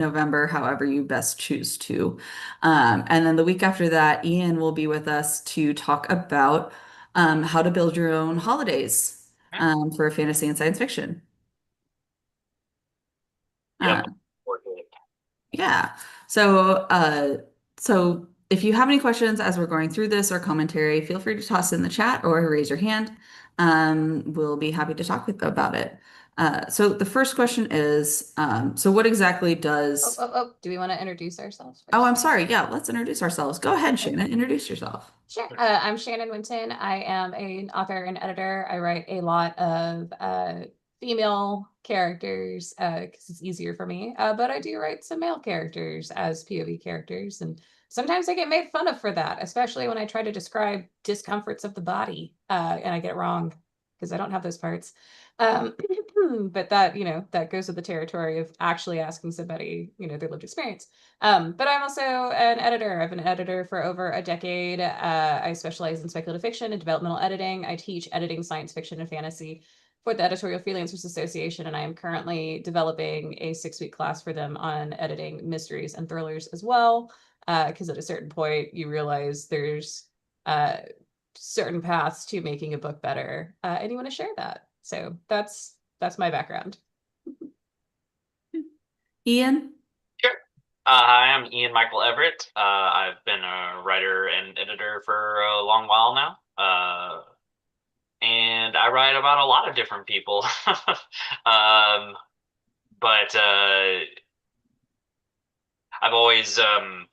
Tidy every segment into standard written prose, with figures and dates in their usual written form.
November, however you best choose to. And then the week after that, Ian will be with us to talk about how to build your own holidays Okay. for fantasy and science fiction. Yep. Uh, Yeah. So, so if you have any questions as we're going through this or commentary, feel free to toss it in the chat or raise your hand. We'll be happy to talk about it. So the first question is, so what exactly does, Do we want to introduce ourselves oh, first? I'm sorry. Yeah, let's introduce ourselves. Go ahead, Okay. Shannon, introduce yourself. Sure. I'm Shannon Winton. I am an author and editor. I write a lot of female characters because it's easier for me. But I do write some male characters as POV characters. And sometimes I get made fun of for that, especially when I try to describe discomforts of the body and I get it wrong because I don't have those parts. Um, but that, that goes with the territory of actually asking somebody, their lived experience. But I'm also an editor. I've been an editor for over a decade. I specialize in speculative fiction and developmental editing. I teach editing science fiction and fantasy for the Editorial Freelancers Association, and I am currently developing a 6-week class for them on editing mysteries and thrillers as well. Because at a certain point, you realize there's uh, certain paths to making a book better, and you want to share that. So that's my background. Ian? Sure. Hi, I'm Ian Michael Everett. I've been a writer and editor for a long while now. And I write about a lot of different people. um, but I've always, I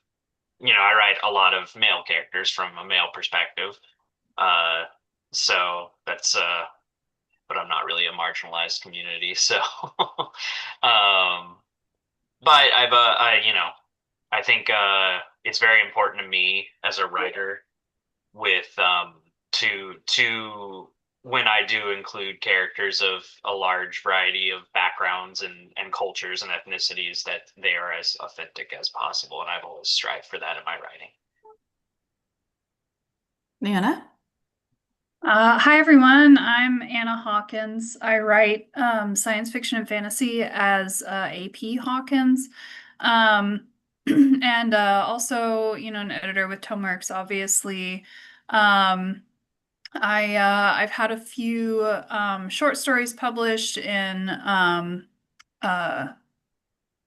write a lot of male characters from a male perspective. Uh, so that's, but I'm not really a marginalized community. So, um, but I think it's very important to me as a writer with to when I do include characters of a large variety of backgrounds and cultures and ethnicities that they are as authentic as possible, and I've always strived for that in my writing. Nana? Hi everyone, I'm Anna Hawkins. I write science fiction and fantasy as AP Hawkins. Um, and also, an editor with Tomeworks, obviously. Um, I've had a few short stories published in uh,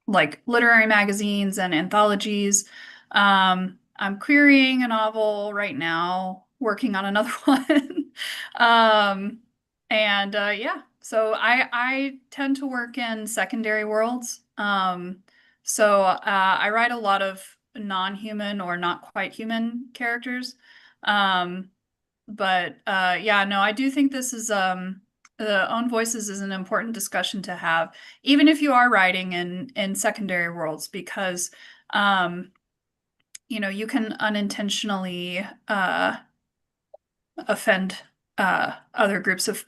like literary magazines and anthologies. I'm querying a novel right now, working on another one. Um, and yeah, so I tend to work in secondary worlds. So I write a lot of non-human or not quite human characters. Um, but yeah, no, I do think this is the own voices is an important discussion to have, even if you are writing in secondary worlds, because um, you can unintentionally offend other groups of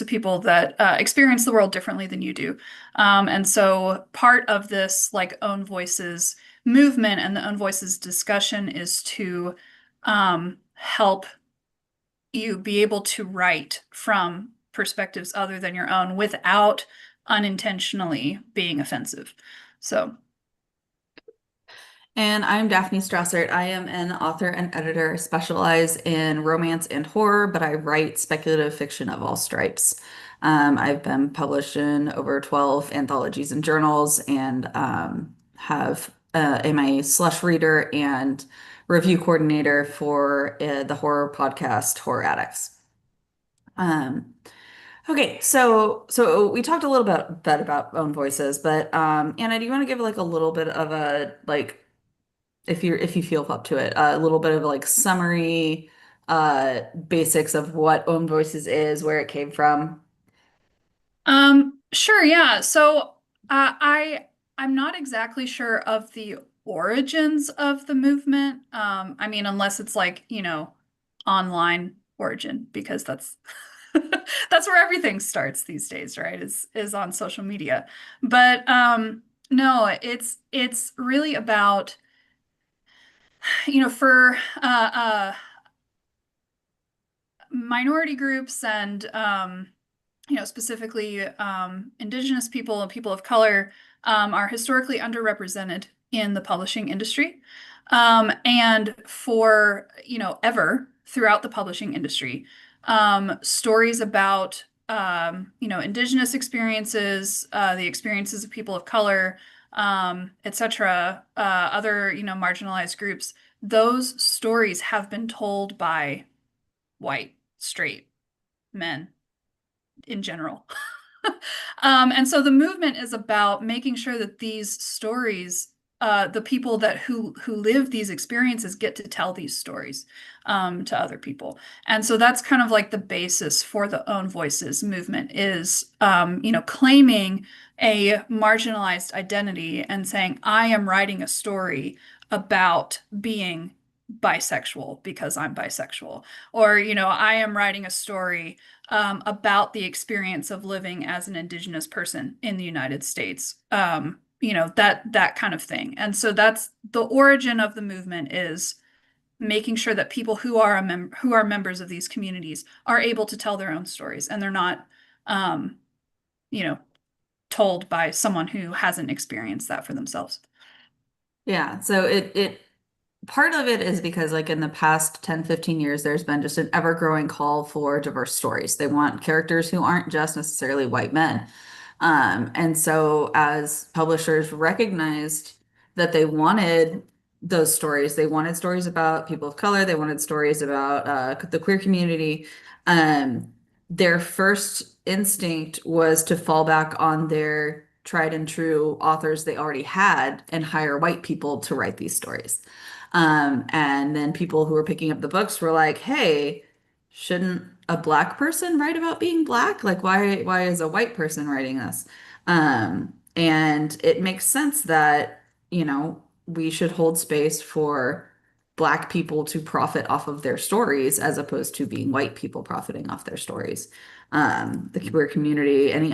people that experience the world differently than you do. And so part of this like own voices movement and the own voices discussion is to help you be able to write from perspectives other than your own without unintentionally being offensive. So, And I'm Daphne Strassert. I am an author and editor. I specialize in romance and horror, but I write speculative fiction of all stripes. I've been published in over 12 anthologies and journals and have am a slush reader and review coordinator for the horror podcast Horror Addicts. Um, okay, so we talked a little bit about own voices, but Anna, do you want to give like a little bit of a like if you feel up to it, a little bit of like summary, basics of what Own Voices is, where it came from. sure, yeah. So, I'm not exactly sure of the origins of the movement. I mean, unless it's like, online origin, because that's that's where everything starts these days, right? Is on social media. But no, it's really about for minority groups and specifically indigenous people and people of color, are historically underrepresented in the publishing industry. And for, ever throughout the publishing industry, stories about, indigenous experiences, the experiences of people of color, etc., other, marginalized groups, those stories have been told by white, straight men in general. And so the movement is about making sure that these stories, the people who live these experiences get to tell these stories to other people. And so that's kind of like the basis for the Own Voices movement is, claiming a marginalized identity and saying, I am writing a story about being bisexual because I'm bisexual. Or, I am writing a story about the experience of living as an Indigenous person in the United States. That kind of thing. And so that's the origin of the movement, is making sure that people who are members of these communities are able to tell their own stories, and they're not, told by someone who hasn't experienced that for themselves. Yeah, so it part of it is because like in the past 10, 15 years, there's been just an ever-growing call for diverse stories. They want characters who aren't just necessarily white men. And so as publishers recognized that they wanted those stories, they wanted stories about people of color, they wanted stories about the queer community. Their first instinct was to fall back on their tried and true authors they already had and hire white people to write these stories. And then people who were picking up the books were like, hey, shouldn't a black person write about being black? Like, why is a white person writing this? And it makes sense that, we should hold space for black people to profit off of their stories as opposed to being white people profiting off their stories. The queer community, any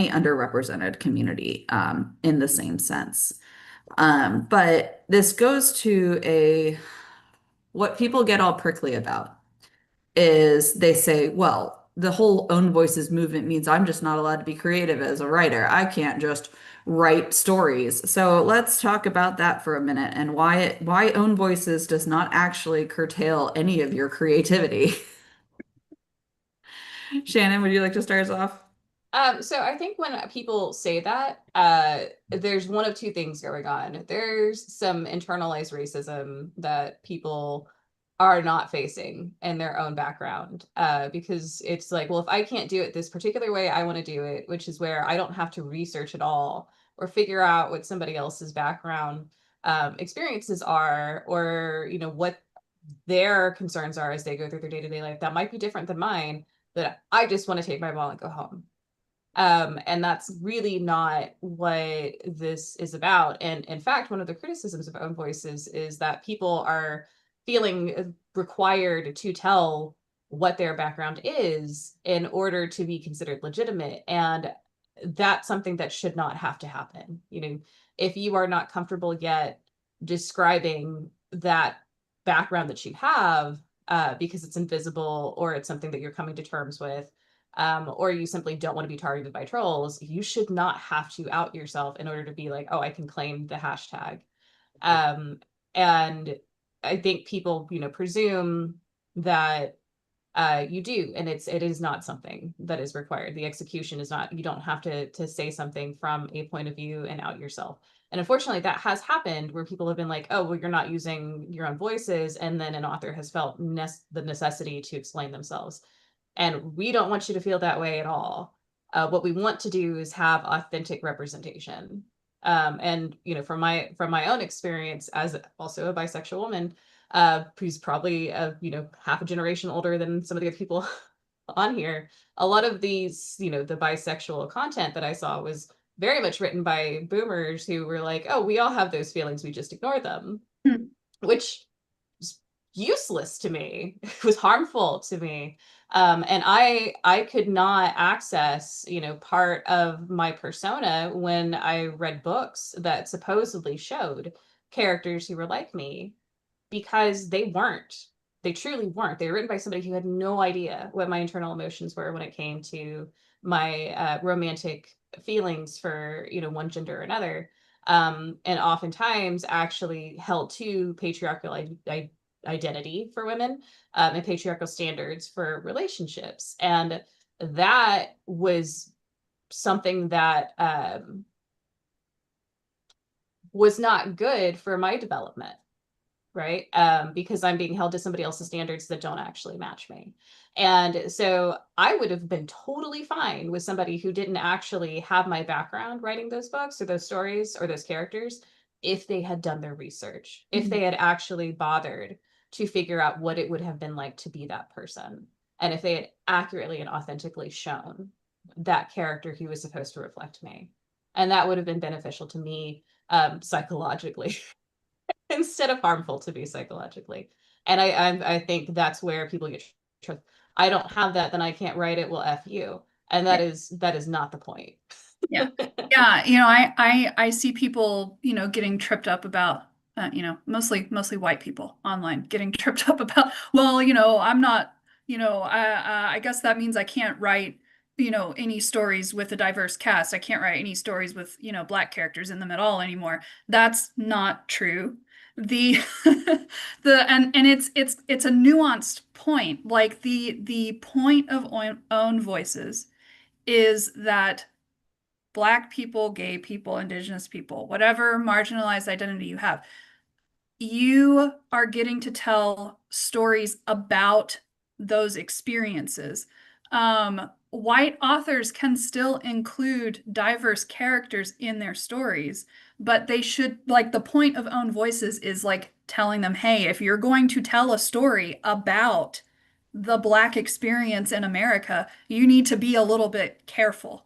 underrepresented community, in the same sense. But this goes to what people get all prickly about is they say, well, the whole Own Voices movement means I'm just not allowed to be creative as a writer. I can't just write stories. So let's talk about that for a minute and why Own Voices does not actually curtail any of your creativity. Shannon, would you like to start us off? So I think when people say that, there's one of two things going on. There's some internalized racism that people are not facing in their own background, because it's like, well, if I can't do it this particular way, I want to do it, which is where I don't have to research at all or figure out what somebody else's background experiences are, or what their concerns are as they go through their day-to-day life. That might be different than mine, but I just want to take my ball and go home. And that's really not what this is about. And in fact, one of the criticisms of Own Voices is that people are feeling required to tell what their background is in order to be considered legitimate. And that's something that should not have to happen. If you are not comfortable yet describing that background that you have, because it's invisible or it's something that you're coming to terms with, or you simply don't want to be targeted by trolls, you should not have to out yourself in order to be like, oh, I can claim the hashtag. And I think people, presume that you do, and it is not something that is required. The execution is not, you don't have to say something from a point of view and out yourself. And unfortunately, that has happened where people have been like, oh, well, you're not using your own voices. And then an author has felt the necessity to explain themselves. And we don't want you to feel that way at all. What we want to do is have authentic representation. And from my own experience as also a bisexual woman, who's probably half a generation older than some of the other people on here, a lot of these, the bisexual content that I saw was very much written by boomers who were like, oh, we all have those feelings, we just ignore them. Which was useless to me. It was harmful to me. And I could not access, part of my persona when I read books that supposedly showed characters who were like me, because they weren't. They truly weren't. They were written by somebody who had no idea what my internal emotions were when it came to my romantic feelings for, you know, one gender or another, and oftentimes actually held to patriarchal identity for women, and patriarchal standards for relationships. And that was something that was not good for my development, right? Because I'm being held to somebody else's standards that don't actually match me. And so I would have been totally fine with somebody who didn't actually have my background writing those books or those stories or those characters if they had done their research, if they had actually bothered to figure out what it would have been like to be that person. And if they had accurately and authentically shown that character who was supposed to reflect me. And that would have been beneficial to me psychologically instead of harmful to me psychologically. And I think that's where people get tripped. I don't have that, then I can't write it. Well, F you. And that is not the point. Yeah. Yeah, you know, I see people, you know, getting tripped up about, you know, mostly white people online getting tripped up about, well, you know, I'm not, you know, I guess that means I can't write, you know, any stories with a diverse cast. I can't write any stories with, you know, Black characters in them at all anymore. That's not true. The and it's a nuanced point. Like the point of own voices is that Black people, gay people, Indigenous people, whatever marginalized identity you have, you are getting to tell stories about those experiences. White authors can still include diverse characters in their stories, but they should, like, the point of own voices is like telling them, hey, if you're going to tell a story about the Black experience in America, you need to be a little bit careful.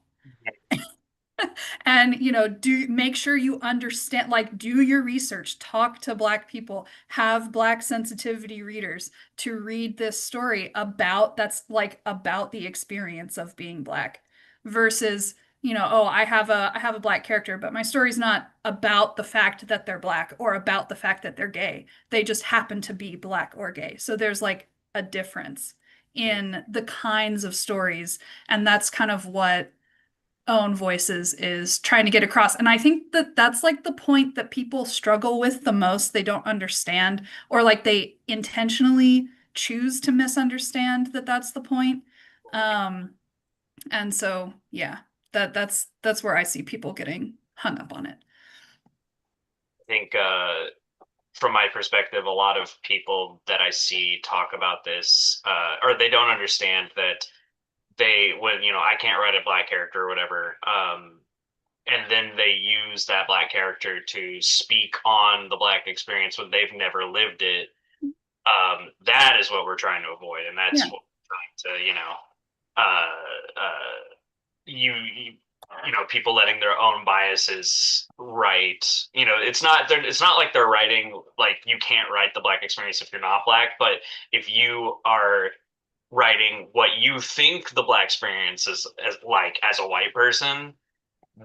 And, you know, make sure you understand, like, do your research, talk to Black people, have Black sensitivity readers to read this story that's like about the experience of being Black versus, you know, oh, I have a Black character, but my story's not about the fact that they're Black or about the fact that they're gay. They just happen to be Black or gay. So there's like a difference in the kinds of stories. And that's kind of what Own Voices is trying to get across. And I think that that's like the point that people struggle with the most. They don't understand, or like they intentionally choose to misunderstand that that's the point. And so, yeah, that's where I see people getting hung up on it. I think from my perspective, a lot of people that I see talk about this, or they don't understand that when, you know, I can't write a Black character or whatever, and then they use that Black character to speak on the Black experience when they've never lived it. That is what we're trying to avoid, and that's what we're trying to, you know, you know, people letting their own biases write. You know, it's not like they're writing like you can't write the Black experience if you're not Black, but if you are writing what you think the Black experience is as a white person,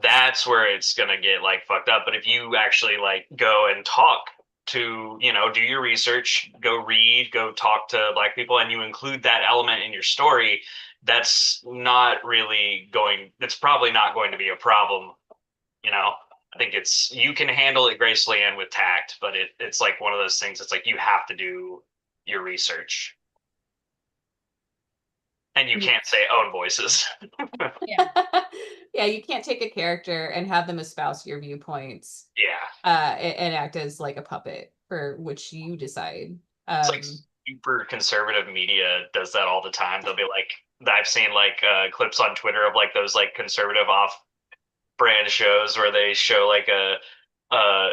that's where it's gonna get like fucked up. But if you actually like go and talk to, you know, do your research, go read, go talk to Black people, and you include that element in your story, that's probably not going to be a problem. You know, I think you can handle it gracefully and with tact, but it's like one of those things. It's like you have to do your research. And you can't say Own Voices. Yeah, you can't take a character and have them espouse your viewpoints. Yeah. And act as like a puppet for which you decide. It's like super conservative media does that all the time. They'll be like, I've seen like clips on Twitter of like those like conservative off-brand shows where they show like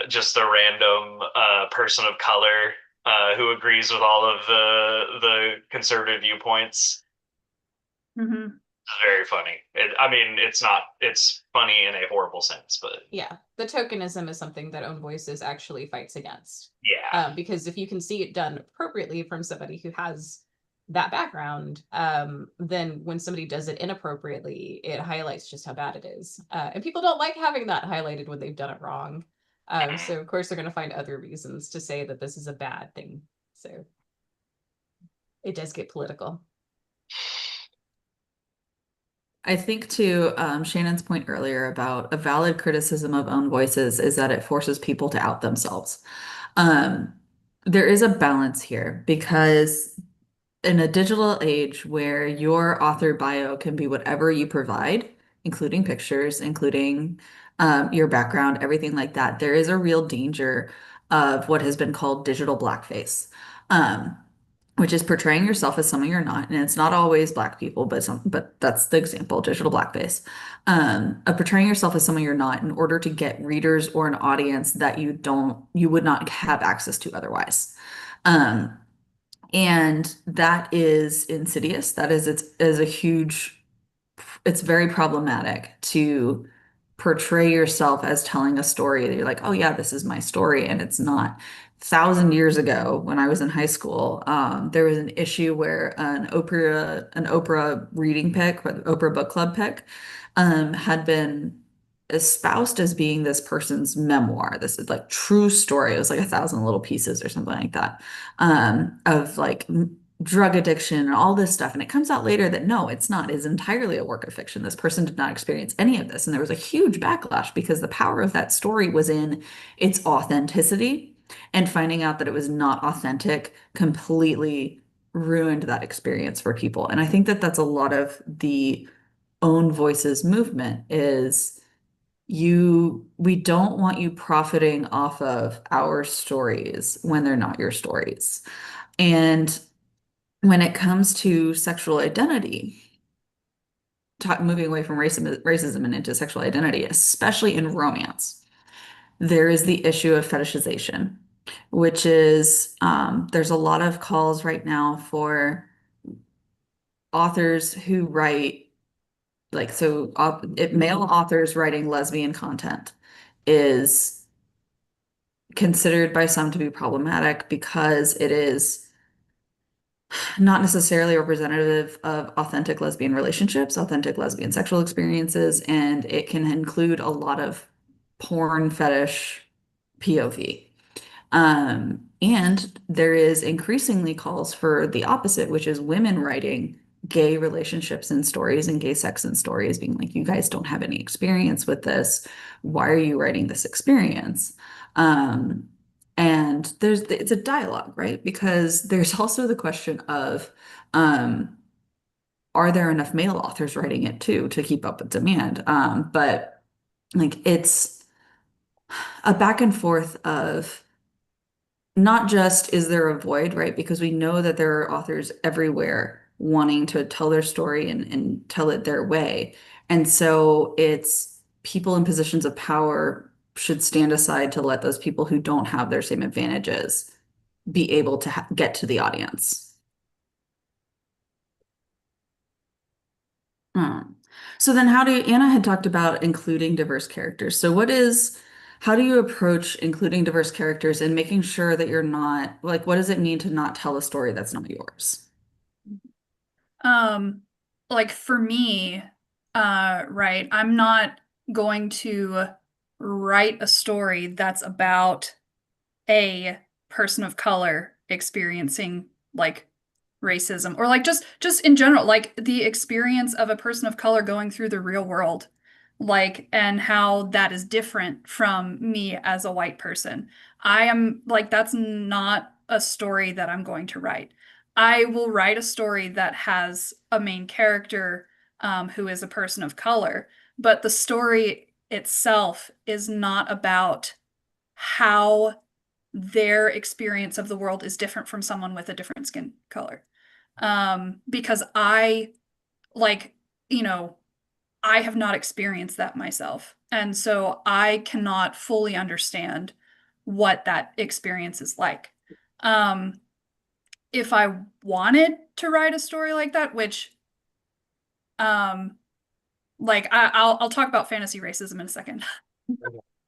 just a random person of color who agrees with all of the conservative viewpoints. Mm-hmm. It's very funny. It's funny in a horrible sense, but yeah, the tokenism is something that Own Voices actually fights against. Yeah. Because if you can see it done appropriately from somebody who has that background, then when somebody does it inappropriately, it highlights just how bad it is. And people don't like having that highlighted when they've done it wrong. So of course they're going to find other reasons to say that this is a bad thing. So it does get political. I think to Shannon's point earlier about a valid criticism of own voices is that it forces people to out themselves. Um, there is a balance here because in a digital age where your author bio can be whatever you provide, including pictures, including your background, everything like that, there is a real danger of what has been called digital blackface. Um, which is portraying yourself as someone you're not. And it's not always black people, but that's the example, digital blackface. Of portraying yourself as someone you're not in order to get readers or an audience that you would not have access to otherwise. Um, and that is insidious. That is a huge, it's very problematic to portray yourself as telling a story that you're like, oh yeah, this is my story, and it's not. 1,000 years ago, when I was in high school, there was an issue where an Oprah reading pick, or the Oprah book club pick, had been espoused as being this person's memoir. This is like true story. It was like 1,000 little pieces or something like that, of like drug addiction and all this stuff. And it comes out later that no, it's not. It's entirely a work of fiction. This person did not experience any of this. And there was a huge backlash because the power of that story was in its authenticity. And finding out that it was not authentic completely ruined that experience for people. And I think that that's a lot of the own voices movement is we don't want you profiting off of our stories when they're not your stories. And when it comes to sexual identity, moving away from racism and into sexual identity, especially in romance, there is the issue of fetishization, which is there's a lot of calls right now for authors who write male authors writing lesbian content is considered by some to be problematic because it is not necessarily representative of authentic lesbian relationships, authentic lesbian sexual experiences, and it can include a lot of porn fetish POV. And there is increasingly calls for the opposite, which is women writing gay relationships and stories and gay sex and stories, being like, you guys don't have any experience with this. Why are you writing this experience? Um, and it's a dialogue, right? Because there's also the question of, um, are there enough male authors writing it too to keep up with demand? But like it's a back and forth of not just is there a void, right? Because we know that there are authors everywhere wanting to tell their story and tell it their way. And so it's people in positions of power should stand aside to let those people who don't have their same advantages be able to get to the audience. Hmm. So then Anna had talked about including diverse characters. So how do you approach including diverse characters and making sure that you're not, like, what does it mean to not tell a story that's not yours? Um, like for me, right, I'm not going to write a story that's about a person of color experiencing like racism or like just in general, like the experience of a person of color going through the real world, like and how that is different from me as a white person. I am like that's not a story that I'm going to write. I will write a story that has a main character who is a person of color, but the story itself is not about how their experience of the world is different from someone with a different skin color. Because I, like, you know, I have not experienced that myself. And so I cannot fully understand what that experience is like. Um, if I wanted to write a story like that, which, like, I'll talk about fantasy racism in a second.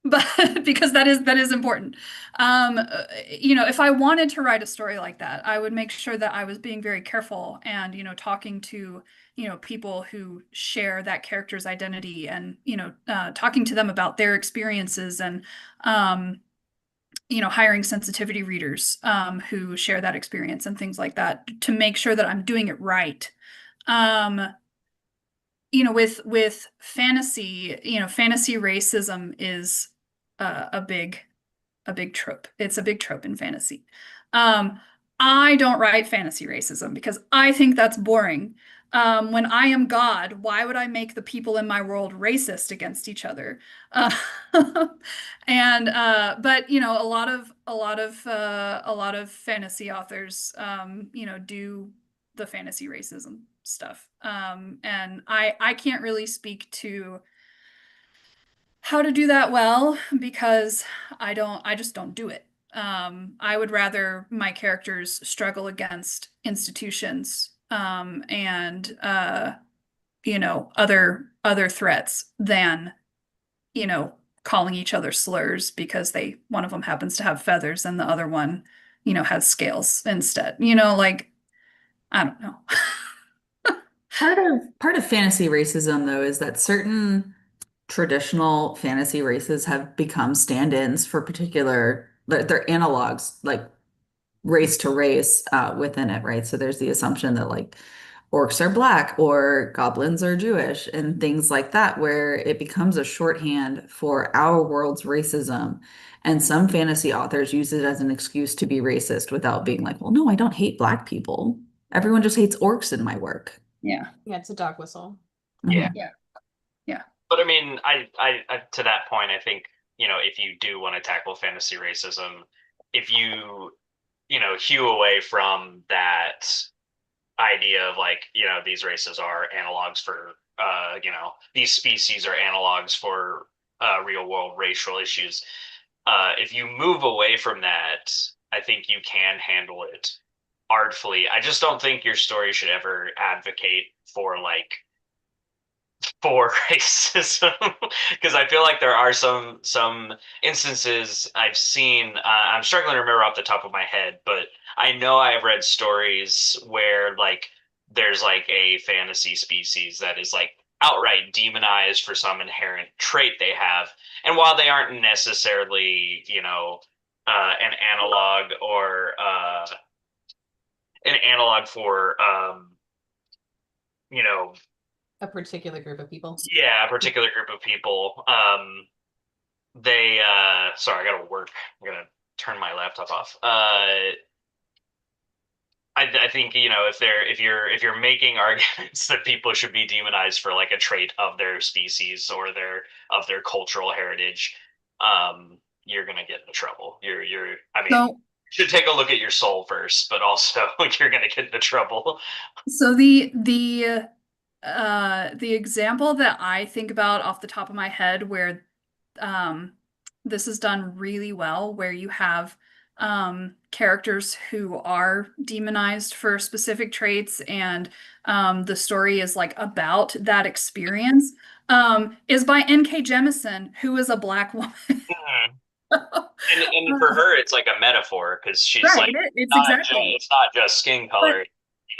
But because that is important. If I wanted to write a story like that, I would make sure that I was being very careful and, talking to, people who share that character's identity and, talking to them about their experiences and, hiring sensitivity readers who share that experience and things like that to make sure that I'm doing it right. with fantasy, fantasy racism is a big trope. It's a big trope in fantasy. Um, I don't write fantasy racism because I think that's boring. When I am God, why would I make the people in my world racist against each other? Uh, and but a lot of fantasy authors do the fantasy racism stuff. And I can't really speak to how to do that well because I just don't do it. I would rather my characters struggle against institutions and other threats than calling each other slurs because one of them happens to have feathers and the other one has scales instead. Like I don't know. Part of fantasy racism, though, is that certain traditional fantasy races have become stand-ins for particular, they're analogs, like race to race within it, right? So there's the assumption that like orcs are black or goblins are Jewish and things like that, where it becomes a shorthand for our world's racism. And some fantasy authors use it as an excuse to be racist without being like, well, no, I don't hate black people. Everyone just hates orcs in my work. Yeah. Yeah, it's a dog whistle. Yeah. Yeah. Yeah. But I mean, I to that point, I think, if you do want to tackle fantasy racism, if you, hew away from that idea of like, these races are analogs for, these species are analogs for real world racial issues. If you move away from that, I think you can handle it artfully. I just don't think your story should ever advocate for like for racism because I feel like there are some instances I've seen. I'm struggling to remember off the top of my head, but I know I've read stories where like there's like a fantasy species that is like outright demonized for some inherent trait they have, and while they aren't necessarily an analog or an analog for you know A particular group of people. yeah, a particular group of people. They sorry, I gotta work. I'm gonna turn my laptop off. I think if you're making arguments that people should be demonized for like a trait of their species or their cultural heritage, you're gonna get into trouble. I mean, So you should take a look at your soul first, but also you're gonna get into trouble. So the example that I think about off the top of my head where this is done really well, where you have characters who are demonized for specific traits and the story is like about that experience, is by N.K. Jemisin, who is a Black woman. And for her, it's like a metaphor because she's Right, like it's not exactly. it's not just skin color,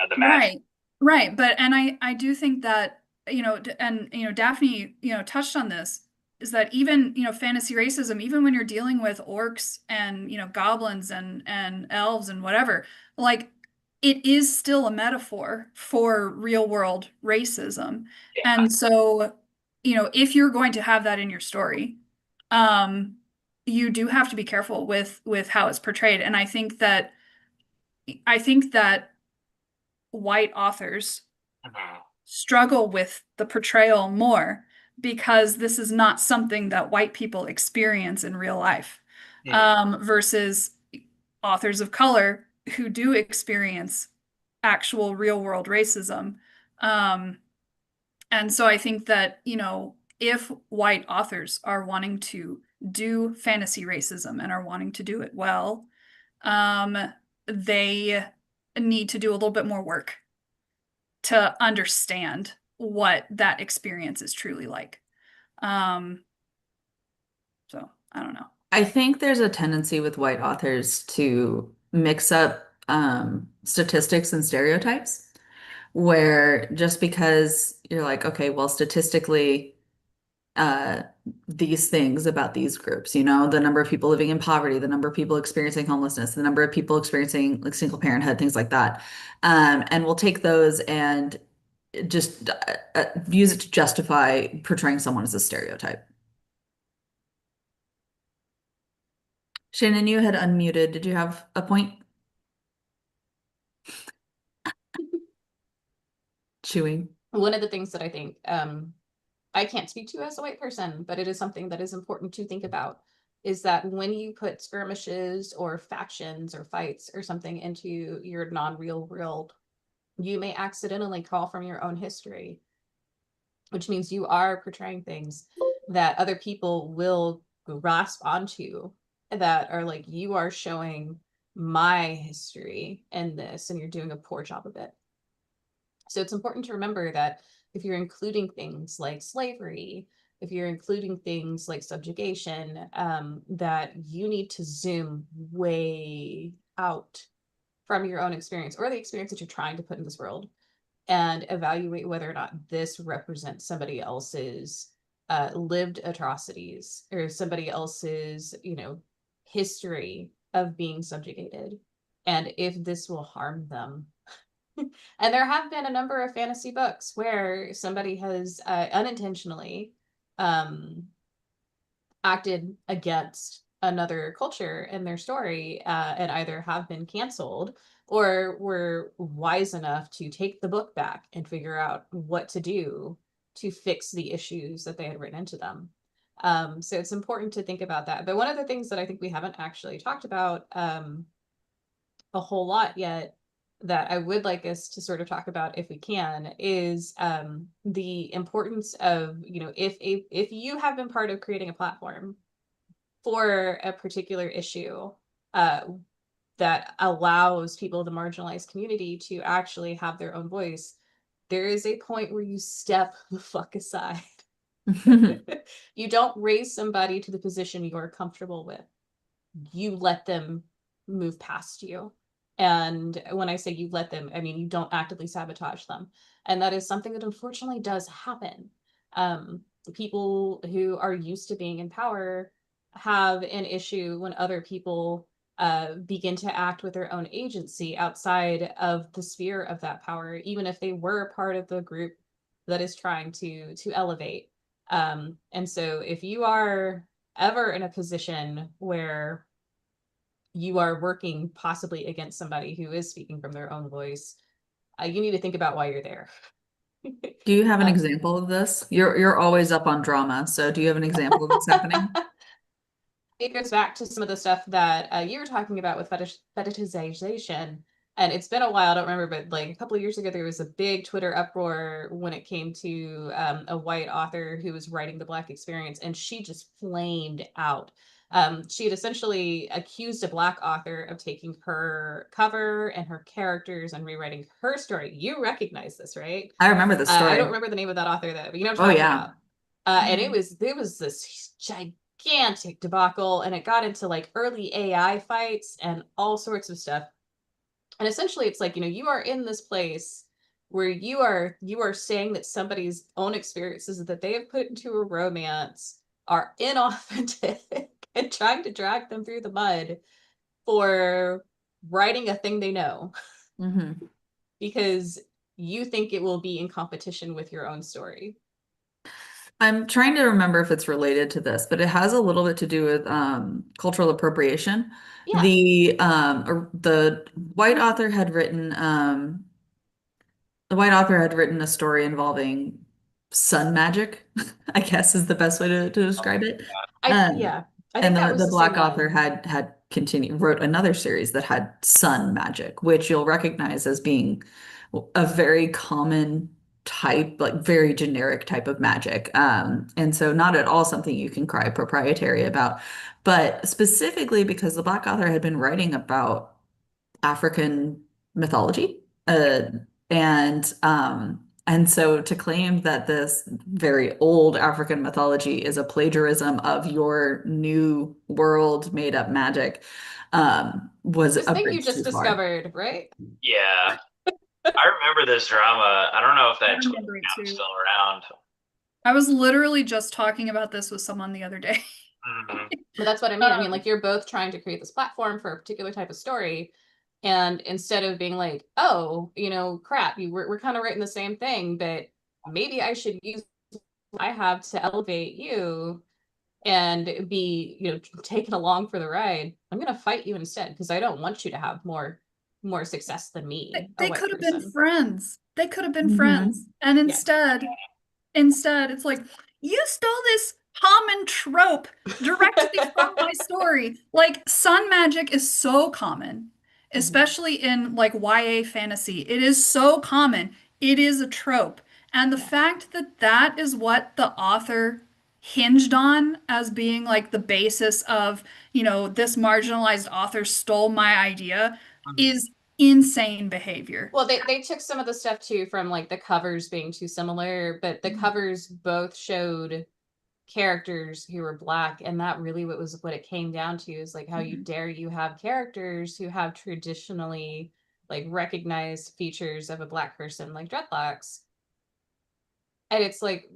the magic. Right. But and I do think that, and Daphne, touched on this, is that even, fantasy racism, even when you're dealing with orcs and, goblins and elves and whatever, like it is still a metaphor for real world racism. Yeah. And so, if you're going to have that in your story, you do have to be careful with how it's portrayed. And I think that white authors Mhm. struggle with the portrayal more because this is not something that white people experience in real life, versus authors of color who do experience actual real world racism. And so I think that, if white authors are wanting to do fantasy racism and are wanting to do it well, they need to do a little bit more work to understand what that experience is truly like. So I don't know. I think there's a tendency with white authors to mix up statistics and stereotypes, where just because you're like, okay, well, statistically, uh, these things about these groups, the number of people living in poverty, the number of people experiencing homelessness, the number of people experiencing like single parenthood, things like that. And we'll take those and just use it to justify portraying someone as a stereotype. Shannon, you had unmuted. Did you have a point? Chewing. One of the things that I think I can't speak to as a white person, but it is something that is important to think about, is that when you put skirmishes or factions or fights or something into your non-real world, you may accidentally call from your own history, which means you are portraying things that other people will grasp onto, that are like, you are showing my history in this and you're doing a poor job of it. So it's important to remember that if you're including things like slavery, if you're including things like subjugation, that you need to zoom way out from your own experience or the experience that you're trying to put in this world, and evaluate whether or not this represents somebody else's lived atrocities or somebody else's, history of being subjugated, and if this will harm them. And there have been a number of fantasy books where somebody has unintentionally acted against another culture in their story, and either have been canceled or were wise enough to take the book back and figure out what to do to fix the issues that they had written into them. So it's important to think about that. But one of the things that I think we haven't actually talked about a whole lot yet, that I would like us to sort of talk about if we can, is the importance of, if you have been part of creating a platform for a particular issue that allows people of the marginalized community to actually have their own voice, there is a point where you step the fuck aside. You don't raise somebody to the position you're comfortable with. You let them move past you. And when I say you let them, I mean you don't actively sabotage them. And that is something that unfortunately does happen. People who are used to being in power have an issue when other people begin to act with their own agency outside of the sphere of that power, even if they were part of the group that is trying to elevate. And so if you are ever in a position where you are working possibly against somebody who is speaking from their own voice, you need to think about why you're there. Do you have an example of this? You're always up on drama, so do you have an example of this happening? It goes back to some of the stuff that you were talking about with fetishization. And it's been a while, I don't remember, but like a couple of years ago, there was a big Twitter uproar when it came to a white author who was writing the Black experience, and she just flamed out. She had essentially accused a Black author of taking her cover and her characters and rewriting her story. You recognize this, right? I remember the story. I don't remember the name of that author, though, but you know what I'm Oh, talking yeah. about. And it was this gigantic debacle, and it got into like early AI fights and all sorts of stuff. And essentially it's like, you are in this place where you are saying that somebody's own experiences that they have put into a romance are inauthentic and trying to drag them through the mud for writing a thing they know. Mm-hmm. Because you think it will be in competition with your own story. I'm trying to remember if it's related to this, but it has a little bit to do with cultural appropriation. Yeah. The white author had written a story involving sun magic, I guess is the best way to describe it. I And think that was the the Black same author one. had wrote another series that had sun magic, which you'll recognize as being a very common type, like very generic type of magic. And so not at all something you can cry proprietary about, but specifically because the Black author had been writing about African mythology, and so to claim that this very old African mythology is a plagiarism of your new world made up magic was This a thing you bridge just too far. discovered, right? Yeah. I remember this drama. I don't know if I that Twitter remember it account's too. still around. I was literally just talking about this with someone the other day. Mhm. But that's what I mean. I mean, like, you're both trying to create this platform for a particular type of story, And instead of being like, oh, crap, we're kind of writing the same thing, but maybe I should use what I have to elevate you and be, taken along for the ride. I'm gonna fight you instead because I don't want you to have more success than me, a They white could have been person. friends. They could have been Mhm. friends. And Yeah. instead, it's like, you stole this common trope directly from my story. Like, sun magic is so common, especially in like YA fantasy. It is so common. It is a trope. And the Yeah. fact that that is what the author hinged on as being like the basis of, this marginalized author stole my idea is insane behavior. Well, they took some of the stuff too from like the covers being too similar, but the covers both showed characters who were black, and that really what it came down to is like, how you dare you have characters who have traditionally like recognized features of a black person like dreadlocks. And it's like,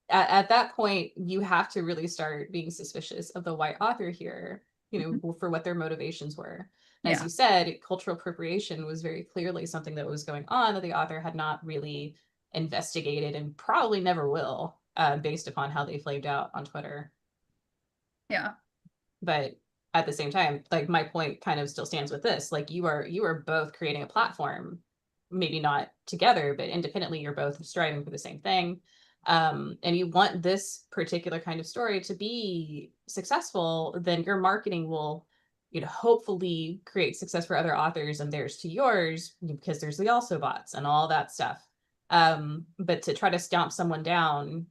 at that point you have to really start being suspicious of the white author here, for what their motivations were. And as Yeah. you said, cultural appropriation was very clearly something that was going on that the author had not really investigated and probably never will, based upon how they flamed out on Twitter. Yeah. But at the same time, like, my point kind of still stands with this. Like, you are both creating a platform, maybe not together, but independently, you're both striving for the same thing. And you want this particular kind of story to be successful, then your marketing will, hopefully create success for other authors and theirs to yours, because there's the also bots and all that stuff. But to try to stomp someone down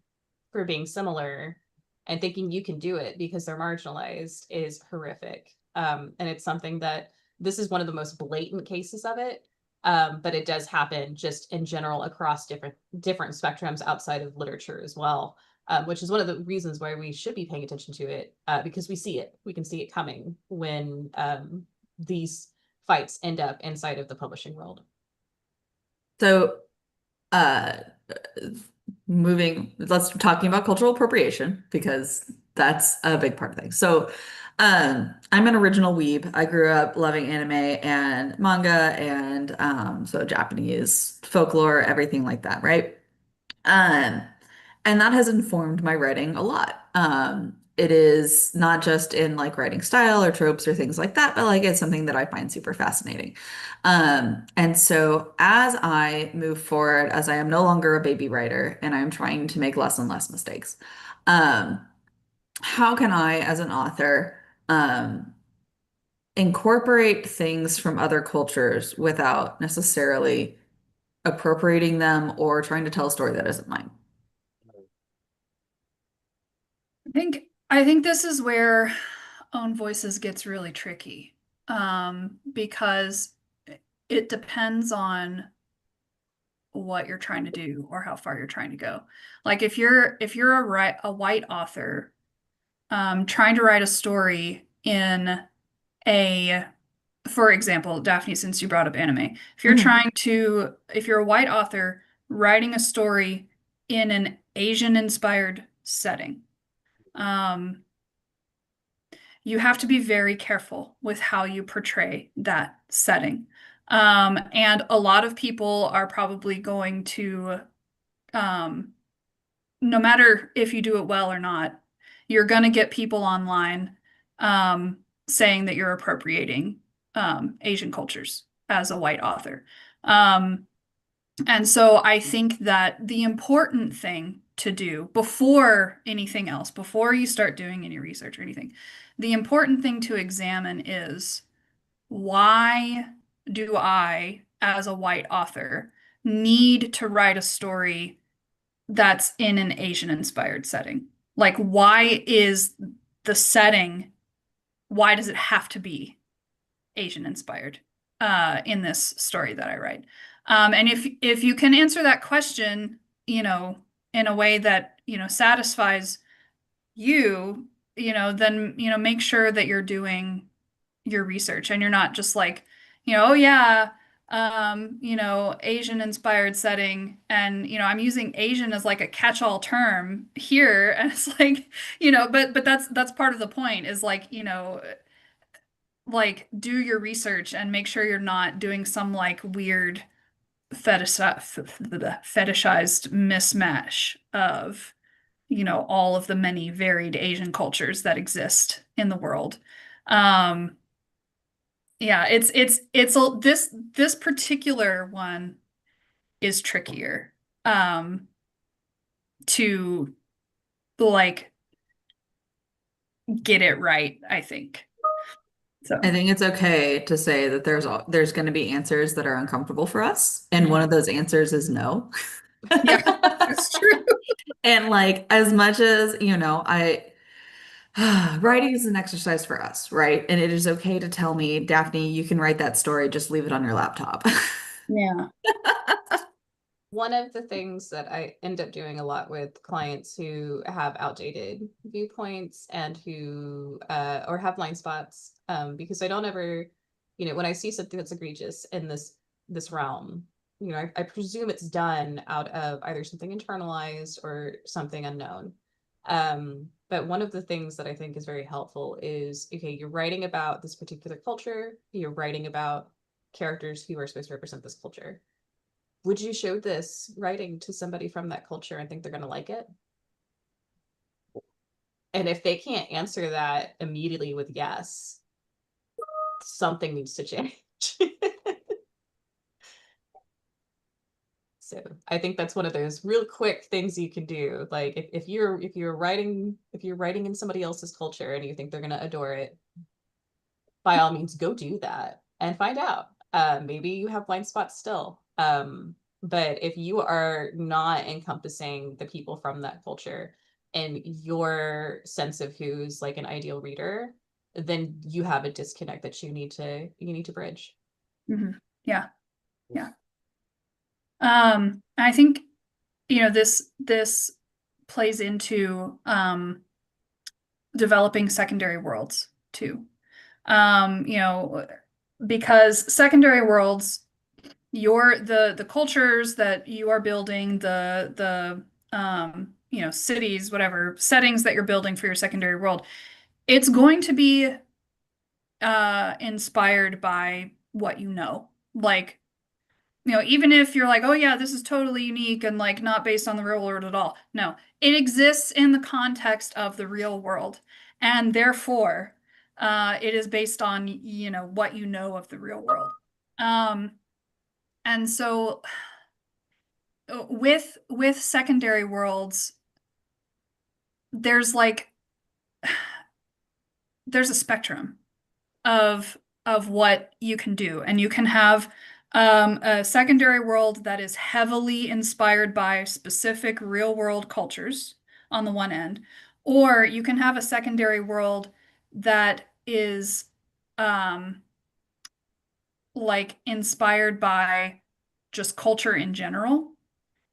for being similar and thinking you can do it because they're marginalized is horrific. And it's something that, this is one of the most blatant cases of it. But it does happen just in general across different spectrums outside of literature as well, which is one of the reasons why we should be paying attention to it, because we can see it coming when these fights end up inside of the publishing world. So, uh, let's talking about cultural appropriation because that's a big part of things. So, I'm an original weeb. I grew up loving anime and manga and so Japanese folklore, everything like that, right? Um, and that has informed my writing a lot. It is not just in like writing style or tropes or things like that, but like it's something that I find super fascinating. And so as I move forward, as I am no longer a baby writer and I'm trying to make less and less mistakes, um, how can I, as an author, incorporate things from other cultures without necessarily appropriating them or trying to tell a story that isn't mine? I think this is where Own Voices gets really tricky. Because it depends on what you're trying to do or how far you're trying to go. Like if you're a white author trying to write a story in a, for example, Daphne, since you brought up anime, Mhm. if you're a white author writing a story in an Asian inspired setting, um, you have to be very careful with how you portray that setting. And a lot of people are probably going to, um, no matter if you do it well or not, you're going to get people online saying that you're appropriating Asian cultures as a white author. Um, and so I think that the important thing to do before anything else, before you start doing any research or anything, the important thing to examine is, why do I, as a white author, need to write a story that's in an Asian inspired setting? Like, why is the setting, why does it have to be Asian inspired in this story that I write? And if you can answer that question, in a way that, satisfies you, then, make sure that you're doing your research and you're not just like, oh yeah, Asian inspired setting. And, I'm using Asian as like a catch-all term here. And it's like, but that's part of the point is like, like do your research and make sure you're not doing some like weird fetishized mismatch of, you know, all of the many varied Asian cultures that exist in the world. Um, yeah, this particular one is trickier to like get it right, I think. So I think it's okay to say that there's going to be answers that are uncomfortable for us, and one of those answers is no. yeah, that's true. And like as much as, I writing is an exercise for us, right? And it is okay to tell me, Daphne, you can write that story, just leave it on your laptop. Yeah. One of the things that I end up doing a lot with clients who have outdated viewpoints and who or have blind spots, because I don't ever, when I see something that's egregious in this realm, I presume it's done out of either something internalized or something unknown. But one of the things that I think is very helpful is, okay, you're writing about this particular culture, you're writing about characters who are supposed to represent this culture. Would you show this writing to somebody from that culture and think they're going to like it? And if they can't answer that immediately with yes, something needs to change. So I think that's one of those real quick things you can do. Like if you're writing in somebody else's culture and you think they're gonna adore it, by all means go do that and find out. Maybe you have blind spots still. But if you are not encompassing the people from that culture and your sense of who's like an ideal reader, then you have a disconnect that you need to bridge. Mhm. Yeah. Yeah. I think, this plays into developing secondary worlds too. You know, because secondary worlds, the cultures that you are building, cities, whatever settings that you're building for your secondary world, it's going to be inspired by what you know. Like, even if you're like, oh yeah, this is totally unique and like not based on the real world at all. No, it exists in the context of the real world. And therefore, it is based on, what you know of the real world. Um, and so with secondary worlds, there's like there's a spectrum of what you can do, and you can have a secondary world that is heavily inspired by specific real world cultures on the one end, or you can have a secondary world that is um, like inspired by just culture in general.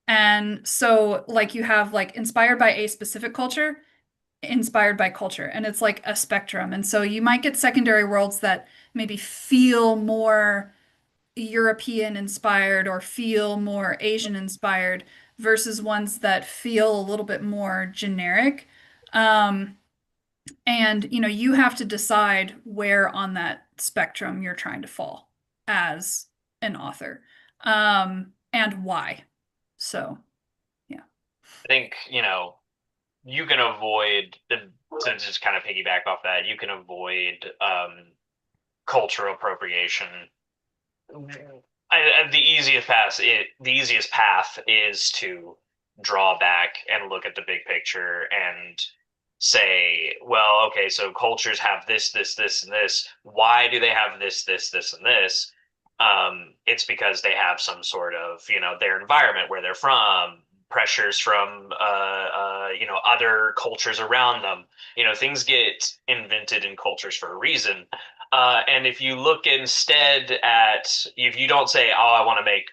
And so like you have like inspired by a specific culture, inspired by culture, and it's like a spectrum. And so you might get secondary worlds that maybe feel more European inspired or feel more Asian inspired versus ones that feel a little bit more generic. Um, and you have to decide where on that spectrum you're trying to fall as an author, and why. So, yeah. I think, you can avoid to just kind of piggyback off that, you can avoid cultural appropriation. The easiest path is to draw back and look at the big picture and say, well, okay, so cultures have this, and this. Why do they have this, and this? It's because they have some sort of, their environment where they're from, pressures from, other cultures around them. Things get invented in cultures for a reason. And if you look instead at, if you don't say, oh, I want to make,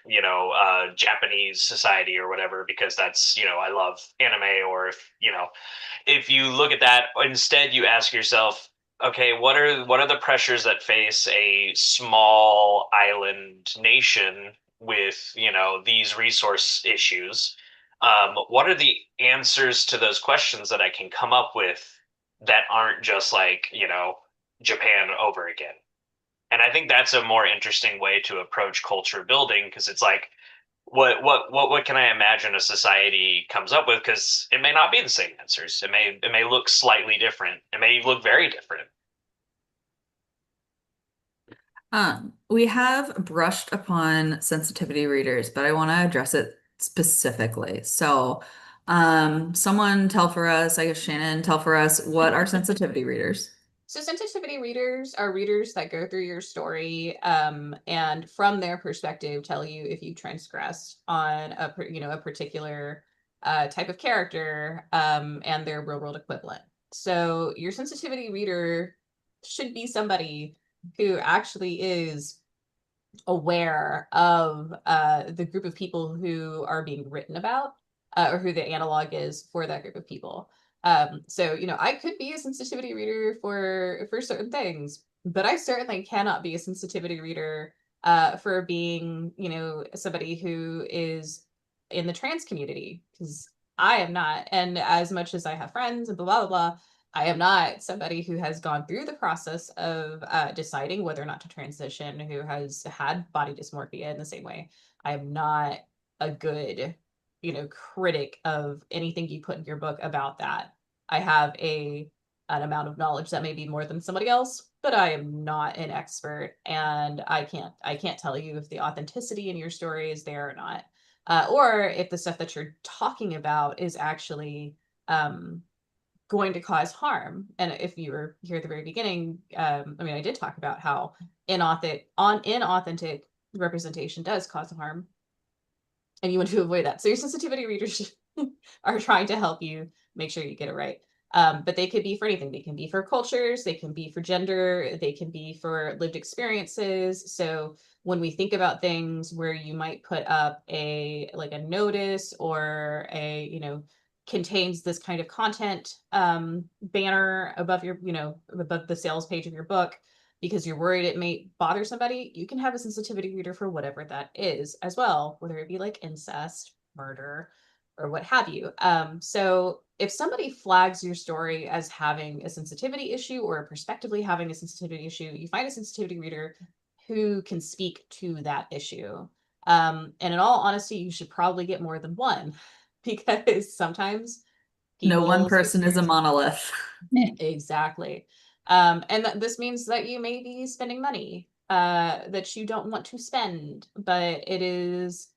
Japanese society or whatever, because that's, I love anime, or if you look at that, instead you ask yourself, okay, what are the pressures that face a small island nation with, these resource issues? What are the answers to those questions that I can come up with that aren't just like, Japan over again? And I think that's a more interesting way to approach culture building, because it's like, what can I imagine a society comes up with? Because it may not be the same answers. It may look slightly different. It may look very different. We have brushed upon sensitivity readers, but I want to address it specifically. So, someone tell for us, I guess Shannon, tell for us, what are sensitivity readers? So sensitivity readers are readers that go through your story, and from their perspective tell you if you transgressed on a particular type of character, and their real world equivalent. So your sensitivity reader should be somebody who actually is aware of the group of people who are being written about, or who the analog is for that group of people. So I could be a sensitivity reader for certain things, but I certainly cannot be a sensitivity reader for being somebody who is in the trans community, because I am not. And as much as I have friends and blah blah blah, I am not somebody who has gone through the process of deciding whether or not to transition, who has had body dysmorphia in the same way. I am not a good, critic of anything you put in your book about that. I have an amount of knowledge that may be more than somebody else, but I am not an expert, and I can't tell you if the authenticity in your story is there or not, or if the stuff that you're talking about is actually going to cause harm. And if you were here at the very beginning, I did talk about how inauthentic representation does cause harm, and you want to avoid that. So your sensitivity readers are trying to help you make sure you get it right. But they could be for anything. They can be for cultures, they can be for gender, they can be for lived experiences. So when we think about things where you might put up a notice, or contains this kind of content banner above above the sales page of your book, because you're worried it may bother somebody, you can have a sensitivity reader for whatever that is as well, whether it be like incest, murder, or what have you. So if somebody flags your story as having a sensitivity issue, or prospectively having a sensitivity issue, you find a sensitivity reader who can speak to that issue. And in all honesty, you should probably get more than one, because sometimes No one people's person is a experience. monolith. Exactly. And this means that you may be spending money that you don't want to spend, but it is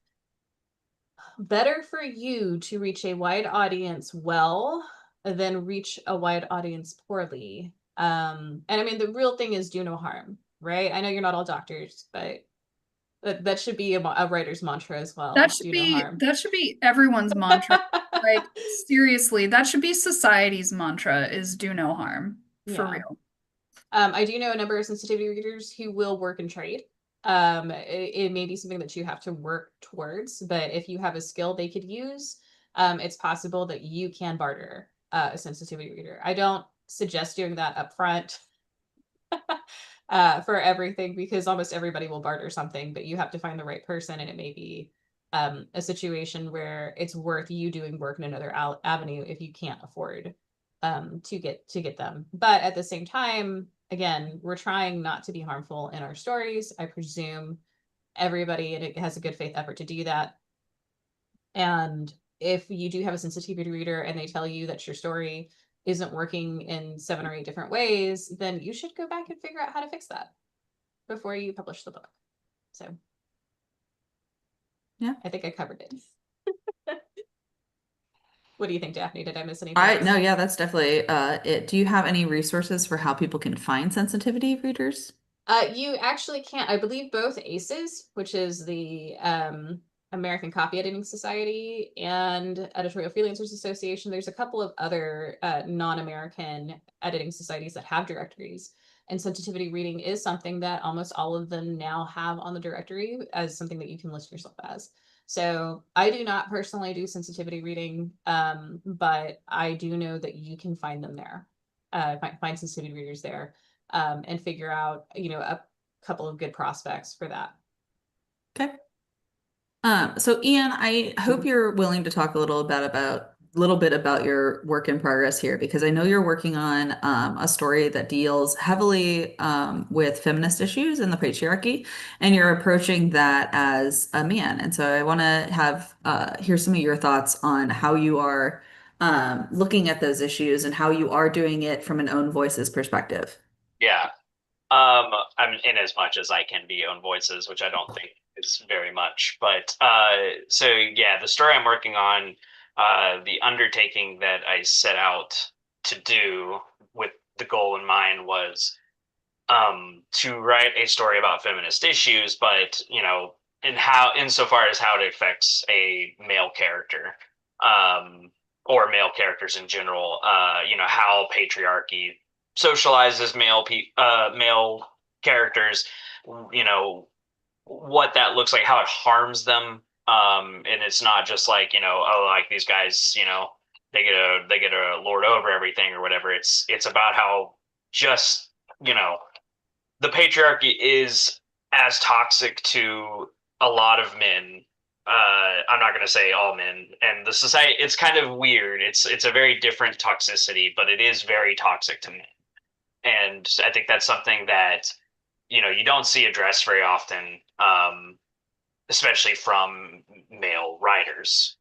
better for you to reach a wide audience well than reach a wide audience poorly. And the real thing is do no harm, right? I know you're not all doctors, but that should be a writer's mantra as well. Do no harm. That should be everyone's mantra. Like, seriously, that should be society's mantra, is do no harm. For Yeah. real. I do know a number of sensitivity readers who will work in trade. It may be something that you have to work towards, but if you have a skill they could use, it's possible that you can barter a sensitivity reader. I don't suggest doing that up front for everything, because almost everybody will barter something, but you have to find the right person, and it may be a situation where it's worth you doing work in another avenue if you can't afford to get them. But at the same time, again, we're trying not to be harmful in our stories. I presume everybody has a good faith effort to do that. And if you do have a sensitivity reader and they tell you that your story isn't working in 7 or 8 different ways, then you should go back and figure out how to fix that before you publish the book. So Yeah. I think I covered it. What do you think, Daphne? Did I miss anything else? No, yeah, that's definitely it. Do you have any resources for how people can find sensitivity readers? You actually can't. I believe both ACES, which is the American Copy Editing Society, and Editorial Freelancers Association. There's a couple of other non-American editing societies that have directories. And sensitivity reading is something that almost all of them now have on the directory as something that you can list yourself as. So I do not personally do sensitivity reading, but I do know that you can find them there, find sensitivity readers there, and figure out, a couple of good prospects for that. Okay. So Ian, I hope you're willing to talk a little bit about little bit about your work in progress here, because I know you're working on a story that deals heavily with feminist issues and the patriarchy, and you're approaching that as a man. And so I want to have hear some of your thoughts on how you are looking at those issues and how you are doing it from an own voices perspective. Yeah. I mean, in as much as I can be own voices, which I don't think is very much. But so yeah, the story I'm working on, the undertaking that I set out to do with the goal in mind was to write a story about feminist issues, but in how insofar as how it affects a male character, or male characters in general. How patriarchy socializes male characters. You know what that looks like, how it harms them. And it's not just like oh, like these guys, they get a lord over everything or whatever. It's about how just you know the patriarchy is as toxic to a lot of men. I'm not going to say all men, and the society. It's kind of weird. It's a very different toxicity, but it is very toxic to men, and I think that's something that you don't see addressed very often, especially from male writers.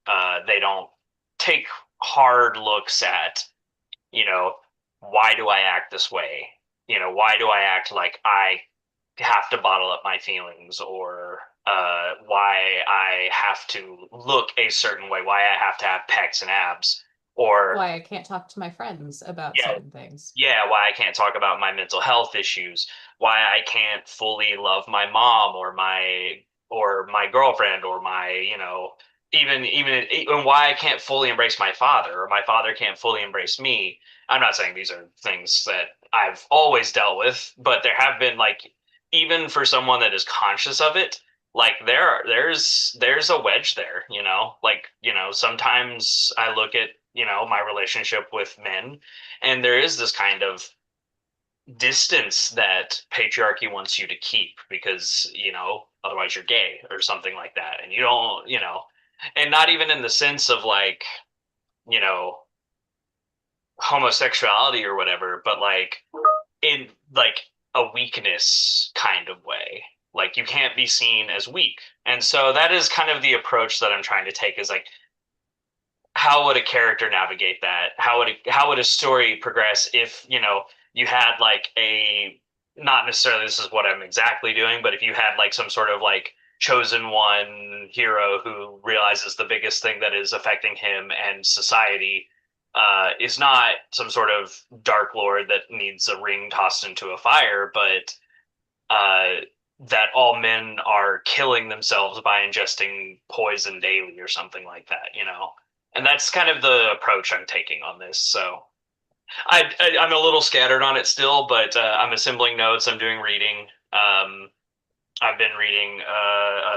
They don't take hard looks at you know why do I act this way? Why do I act like I have to bottle up my feelings, or why I have to look a certain way, why I have to have pecs and abs, or Why I can't talk to my friends about yeah, certain things. yeah, why I can't talk about my mental health issues, why I can't fully love my mom or my girlfriend or my even why I can't fully embrace my father or my father can't fully embrace me. I'm not saying these are things that I've always dealt with, but there have been like even for someone that is conscious of it, like there's a wedge there, like sometimes I look at my relationship with men, and there is this kind of distance that patriarchy wants you to keep because otherwise you're gay or something like that, and you don't and not even in the sense of like you know homosexuality or whatever, but like in like a weakness kind of way. Like you can't be seen as weak. And so that is kind of the approach that I'm trying to take, is like how would a character navigate that? How would a story progress if, you had like a not necessarily this is what I'm exactly doing, but if you had like some sort of like chosen one hero who realizes the biggest thing that is affecting him and society is not some sort of dark lord that needs a ring tossed into a fire, but uh, that all men are killing themselves by ingesting poison daily or something like that. And that's kind of the approach I'm taking on this. So I'm a little scattered on it still, but I'm assembling notes. I'm doing reading. I've been reading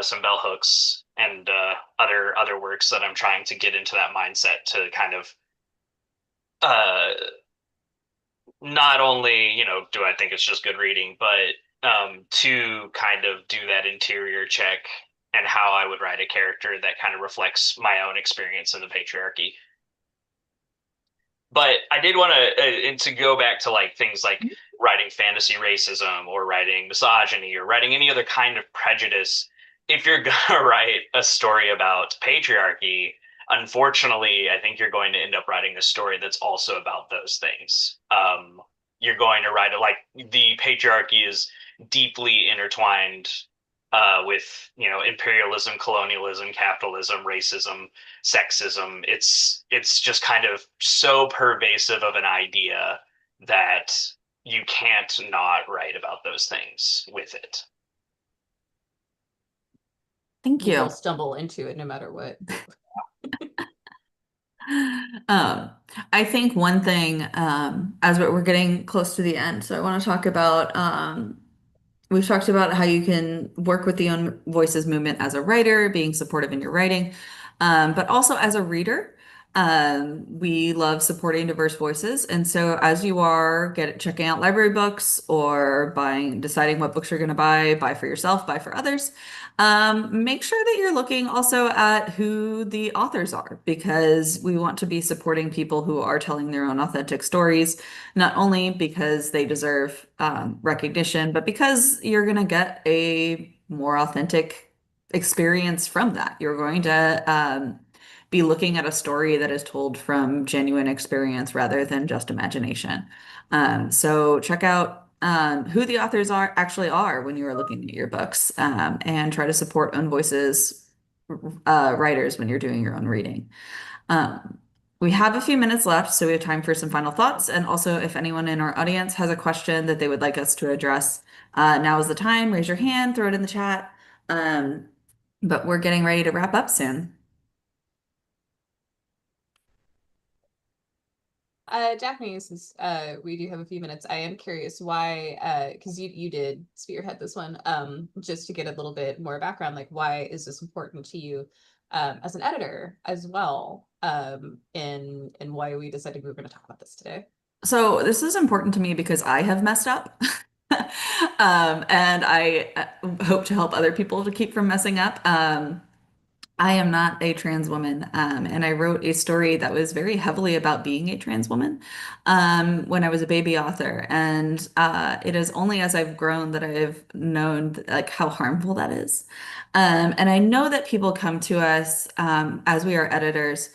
some bell hooks and other works that I'm trying to get into that mindset to kind of uh, not only do I think it's just good reading, but to kind of do that interior check and how I would write a character that kind of reflects my own experience in the patriarchy. But I did want to go back to like things like writing fantasy racism or writing misogyny or writing any other kind of prejudice. If you're gonna write a story about patriarchy, unfortunately, I think you're going to end up writing a story that's also about those things. You're going to write it like the patriarchy is deeply intertwined with imperialism, colonialism, capitalism, racism, sexism. It's just kind of so pervasive of an idea that you can't not write about those things with it. Thank You you. will stumble into it no matter what. Um, I think one thing, as we're getting close to the end, so I want to talk about, we've talked about how you can work with the Own Voices movement as a writer, being supportive in your writing, but also as a reader. We love supporting diverse voices. And so as you are checking out library books or deciding what books you're going to buy for yourself, buy for others, make sure that you're looking also at who the authors are, because we want to be supporting people who are telling their own authentic stories, not only because they deserve recognition, but because you're going to get a more authentic experience from that. You're going to be looking at a story that is told from genuine experience rather than just imagination. So check out who the authors actually are when you are looking at your books, and try to support own voices writers when you're doing your own reading. Um, we have a few minutes left, so we have time for some final thoughts. And also, if anyone in our audience has a question that they would like us to address, now is the time. Raise your hand, throw it in the chat. Um, but we're getting ready to wrap up soon. Daphne, since we do have a few minutes, I am curious why, because you did spearhead this one, just to get a little bit more background, like why is this important to you as an editor as well, and why we decided we were going to talk about this today. So this is important to me because I have messed up. And I hope to help other people to keep from messing up. I am not a trans woman, and I wrote a story that was very heavily about being a trans woman when I was a baby author, and it is only as I've grown that I've known like how harmful that is. And I know that people come to us as we are editors,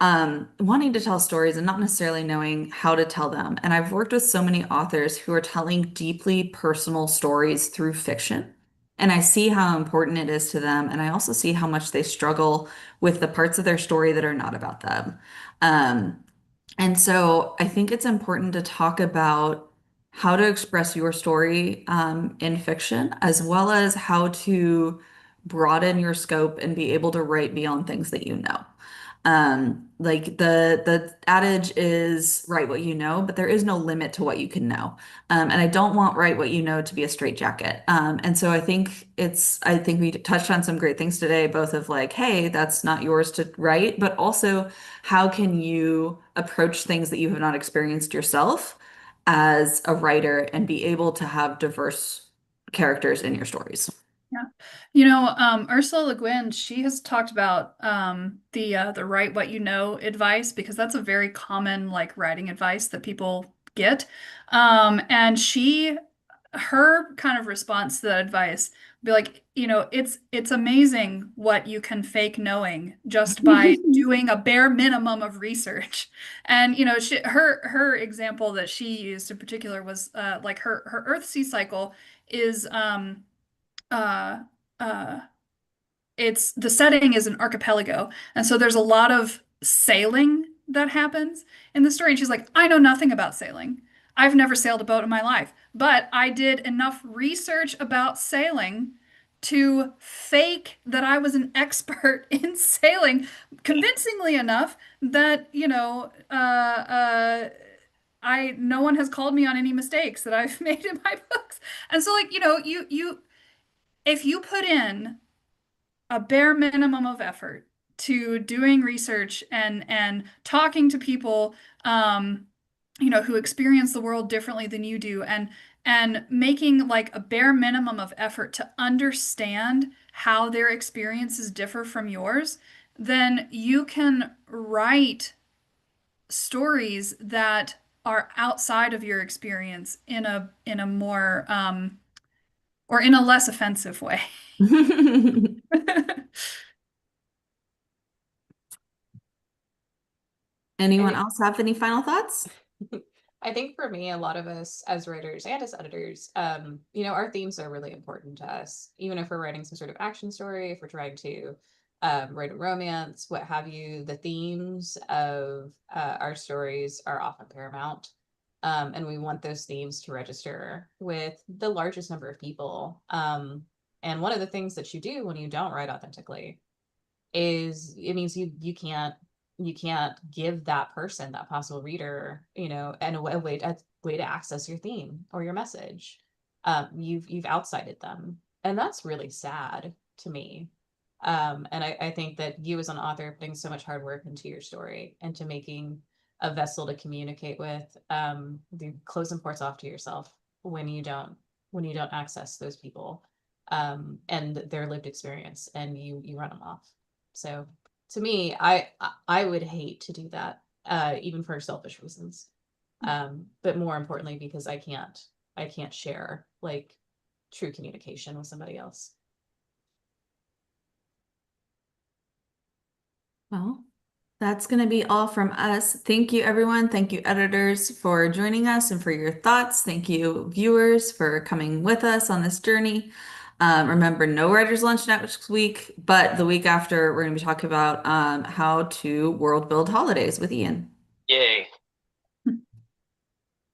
wanting to tell stories and not necessarily knowing how to tell them. And I've worked with so many authors who are telling deeply personal stories through fiction. And I see how important it is to them. And I also see how much they struggle with the parts of their story that are not about them. Um, and so I think it's important to talk about how to express your story in fiction, as well as how to broaden your scope and be able to write beyond things that you know. Like the adage is write what you know, but there is no limit to what you can know. And I don't want write what you know to be a straitjacket. And so I think we touched on some great things today, both of like, hey, that's not yours to write, but also how can you approach things that you have not experienced yourself as a writer and be able to have diverse characters in your stories. Yeah. Ursula Le Guin, she has talked about the write what you know advice, because that's a very common like writing advice that people get. And her kind of response to that advice would be like, it's amazing what you can fake knowing just by doing a bare minimum of research. And her example that she used in particular was like her Earth-sea cycle is uh uh it's the setting is an archipelago, and so there's a lot of sailing that happens in the story. And she's like, I know nothing about sailing. I've never sailed a boat in my life, but I did enough research about sailing to fake that I was an expert in sailing, convincingly enough that, I no one has called me on any mistakes that I've made in my books. And so like, you if you put in a bare minimum of effort to doing research and talking to people who experience the world differently than you do, and making like a bare minimum of effort to understand how their experiences differ from yours, then you can write stories that are outside of your experience in a more or in a less offensive way. Anyone else have any final thoughts? I think for me, a lot of us as writers and as editors, our themes are really important to us. Even if we're writing some sort of action story, if we're trying to write a romance, what have you, the themes of our stories are often paramount. And we want those themes to register with the largest number of people. And one of the things that you do when you don't write authentically is it means you can't give that person, that possible reader, and a way to access your theme or your message. You've outsided them, and that's really sad to me. And I think that you as an author putting so much hard work into your story, into making a vessel to communicate with, the closing ports off to yourself when you don't access those people, and their lived experience, and you run them off. So to me, I would hate to do that, even for selfish reasons. But more importantly, because I can't share like true communication with somebody else. Well, that's going to be all from us. Thank you, everyone. Thank you, editors, for joining us and for your thoughts. Thank you, viewers, for coming with us on this journey. Remember, no writer's lunch next week, but the week after, we're going to be talking about how to world build holidays with Ian.